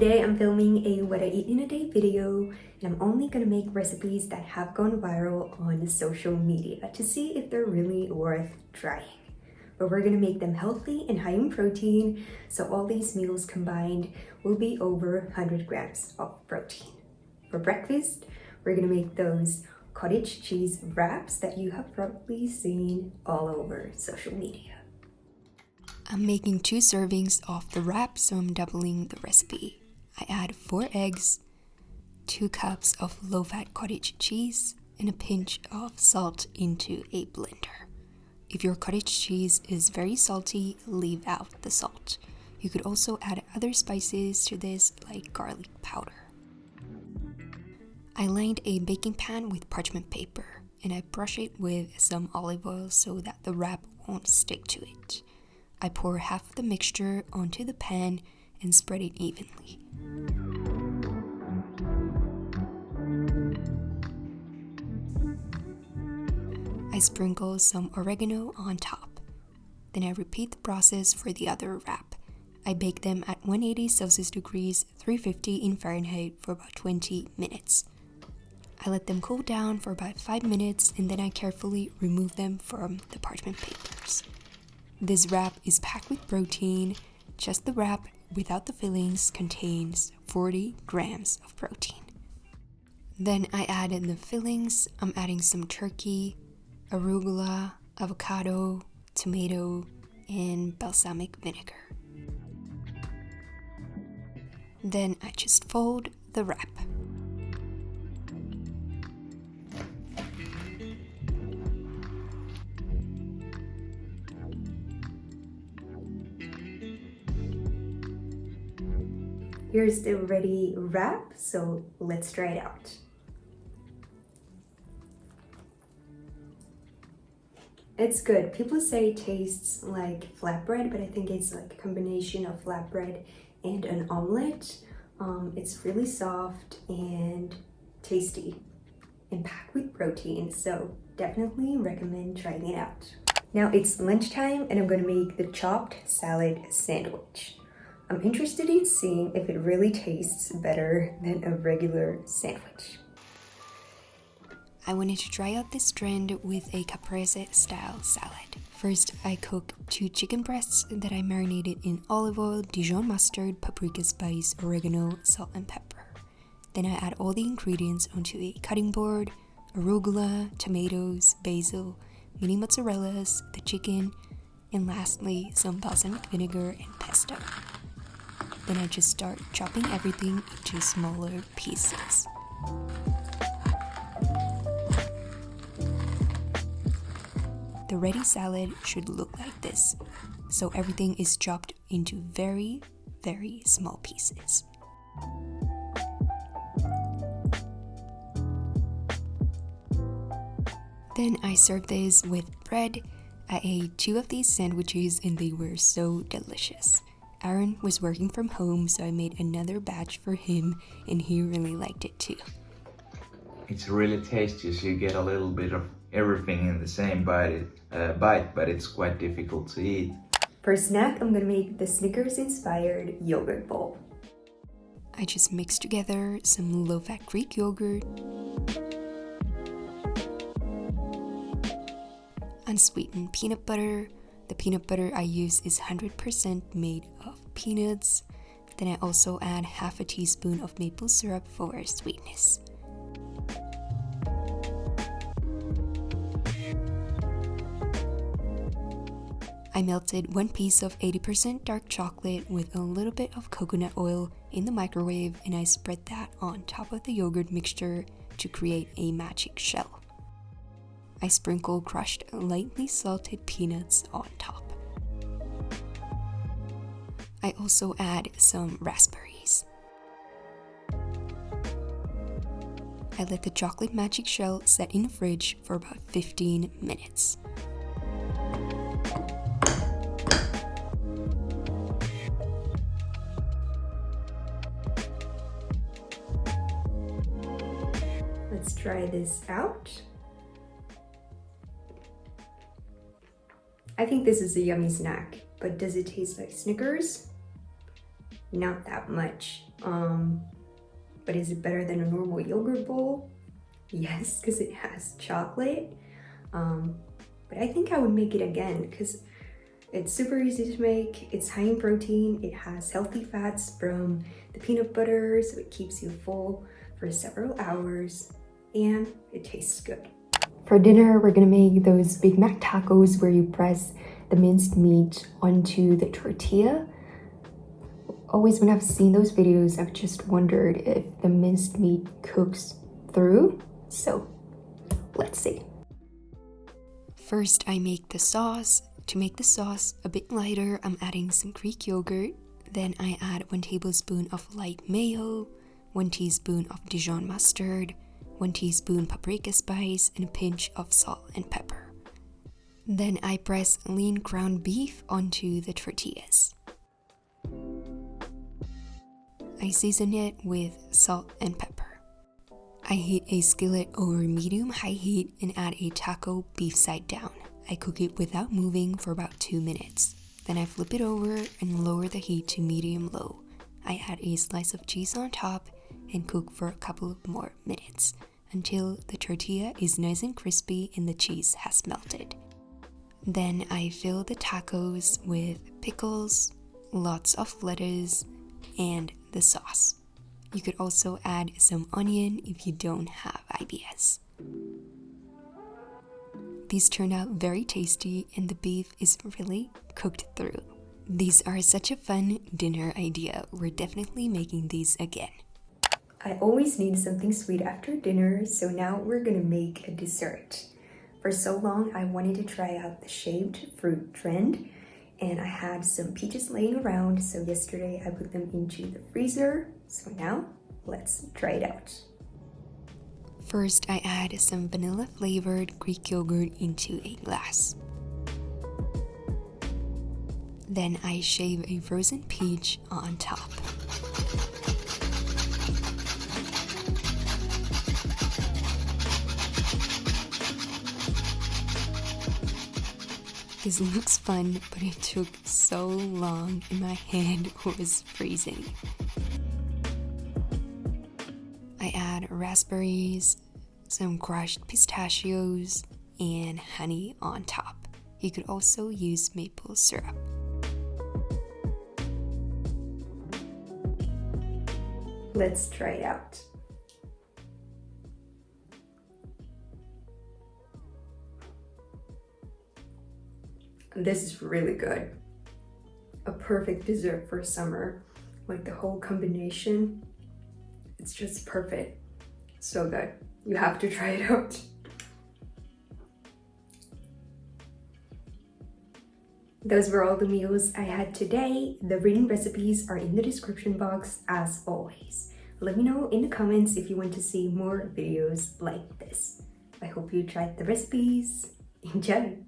Today I'm filming a what I eat in a day video, and I'm only gonna make recipes that have gone viral on social media to see if they're really worth trying. But we're gonna make them healthy and high in protein, so all these meals combined will be over 100 grams of protein. For breakfast, we're gonna make those cottage cheese wraps that you have probably seen all over social media. I'm making 2 servings of the wrap, so I'm doubling the recipe. I add 4 eggs, 2 cups of low-fat cottage cheese, and a pinch of salt into a blender. If your cottage cheese is very salty, leave out the salt. You could also add other spices to this, like garlic powder. I lined a baking pan with parchment paper, and I brush it with some olive oil so that the wrap won't stick to it. I pour half the mixture onto the pan and spread it evenly. I sprinkle some oregano on top. Then I repeat the process for the other wrap. I bake them at 180 Celsius degrees, 350 in Fahrenheit for about 20 minutes. I let them cool down for about 5 minutes and then I carefully remove them from the parchment papers. This wrap is packed with protein. Just the wrap without the fillings contains 40 grams of protein. Then I add in the fillings. I'm adding some turkey, arugula, avocado, tomato, and balsamic vinegar. Then I just fold the wrap. Here's the ready wrap, so let's try it out. It's good. People say it tastes like flatbread, but I think it's like a combination of flatbread and an omelet. It's really soft and tasty and packed with protein, so definitely recommend trying it out. Now it's lunchtime and I'm gonna make the chopped salad sandwich. I'm interested in seeing if it really tastes better than a regular sandwich. I wanted to try out this trend with a caprese style salad. First, I cook 2 chicken breasts that I marinated in olive oil, Dijon mustard, paprika spice, oregano, salt, and pepper. Then I add all the ingredients onto a cutting board: arugula, tomatoes, basil, mini mozzarellas, the chicken, and lastly, some balsamic vinegar and pesto. Then I just start chopping everything into smaller pieces. The ready salad should look like this, so everything is chopped into very, very small pieces. Then I serve this with bread. I ate 2 of these sandwiches and they were so delicious. Aaron was working from home, so I made another batch for him and he really liked it too. It's really tasty, so you get a little bit of everything in the same bite, but it's quite difficult to eat. For snack, I'm gonna make the Snickers inspired yogurt bowl. I just mix together some low-fat Greek yogurt, unsweetened peanut butter. The peanut butter I use is 100% made of peanuts. Then I also add half a teaspoon of maple syrup for sweetness. I melted 1 piece of 80% dark chocolate with a little bit of coconut oil in the microwave, and I spread that on top of the yogurt mixture to create a magic shell. I sprinkle crushed, lightly salted peanuts on top. I also add some raspberries. I let the chocolate magic shell set in the fridge for about 15 minutes. Let's try this out. I think this is a yummy snack, but does it taste like Snickers? Not that much. But is it better than a normal yogurt bowl? Yes, because it has chocolate. But I think I would make it again because it's super easy to make. It's high in protein. It has healthy fats from the peanut butter, so it keeps you full for several hours, and it tastes good. For dinner, we're gonna make those Big Mac tacos where you press the minced meat onto the tortilla. Always when I've seen those videos, I've just wondered if the minced meat cooks through. So let's see. First, I make the sauce. To make the sauce a bit lighter, I'm adding some Greek yogurt. Then I add 1 tablespoon of light mayo, 1 teaspoon of Dijon mustard, 1 teaspoon paprika spice, and a pinch of salt and pepper. Then I press lean ground beef onto the tortillas. I season it with salt and pepper. I heat a skillet over medium-high heat and add a taco beef side down. I cook it without moving for about 2 minutes. Then I flip it over and lower the heat to medium-low. I add a slice of cheese on top and cook for a couple of more minutes until the tortilla is nice and crispy and the cheese has melted. Then I fill the tacos with pickles, lots of lettuce, and the sauce. You could also add some onion if you don't have IBS. These turned out very tasty and the beef is really cooked through. These are such a fun dinner idea. We're definitely making these again. I always need something sweet after dinner, so now we're gonna make a dessert. For so long, I wanted to try out the shaved fruit trend, and I had some peaches laying around, so yesterday I put them into the freezer. So now, let's try it out. First, I add some vanilla-flavored Greek yogurt into a glass. Then I shave a frozen peach on top. This looks fun, but it took so long and my hand was freezing. I add raspberries, some crushed pistachios, and honey on top. You could also use maple syrup. Let's try it out. This is really good. A perfect dessert for summer. Like the whole combination, it's just perfect. So good. You have to try it out. Those were all the meals I had today. The written recipes are in the description box as always. Let me know in the comments if you want to see more videos like this. I hope you tried the recipes. Enjoy!